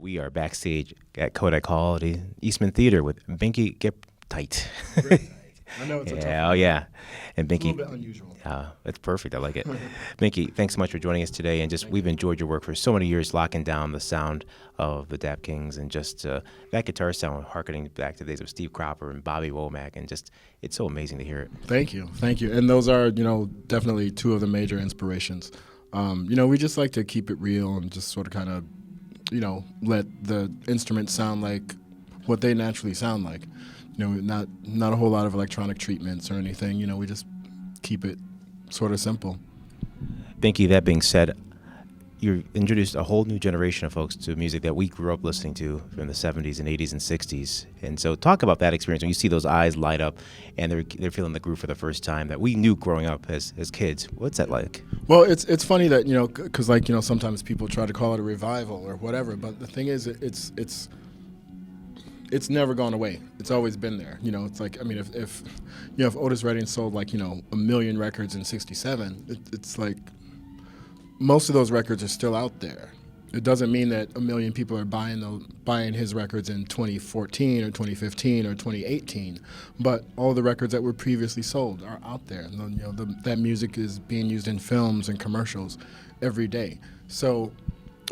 We are backstage at Kodak Hall, the Eastman Theater with Binky Griptite. I know it's a tough Yeah, oh one. yeah. And It's a Binky, little bit unusual. it's perfect. I like it. Binky, thanks so much for joining us today. And we've enjoyed your work for so many years, locking down the sound of the Dap Kings and just that guitar sound, harkening back to the days of Steve Cropper and Bobby Womack. And it's so amazing to hear it. Thank you. And those are, definitely two of the major inspirations. We just like to keep it real and just sort of kind of, let the instruments sound like what they naturally sound like. Not a whole lot of electronic treatments or anything. We just keep it sort of simple. Binky, that being said, you introduced a whole new generation of folks to music that we grew up listening to from the 70s and 80s and 60s. And so talk about that experience when you see those eyes light up and they're feeling the groove for the first time that we knew growing up as kids. What's that like? Well, it's funny that, because sometimes people try to call it a revival or whatever, but the thing is it's never gone away. It's always been there. It's like, if Otis Redding sold a million records in '67, it's like most of those records are still out there. It doesn't mean that a million people are buying his records in 2014 or 2015 or 2018, but all the records that were previously sold are out there. And that music is being used in films and commercials every day. So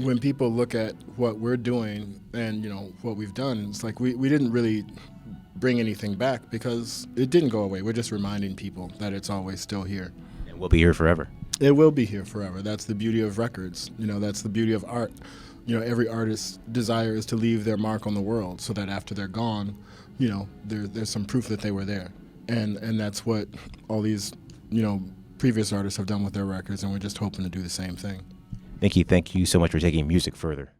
when people look at what we're doing and what we've done, it's like we didn't really bring anything back because it didn't go away. We're just reminding people that it's always still here. And we'll be here forever. It will be here forever. That's the beauty of records. That's the beauty of art. Every artist's desire is to leave their mark on the world so that after they're gone, there's some proof that they were there. And that's what all these, previous artists have done with their records, and we're just hoping to do the same thing. Binky, thank you so much for taking music further.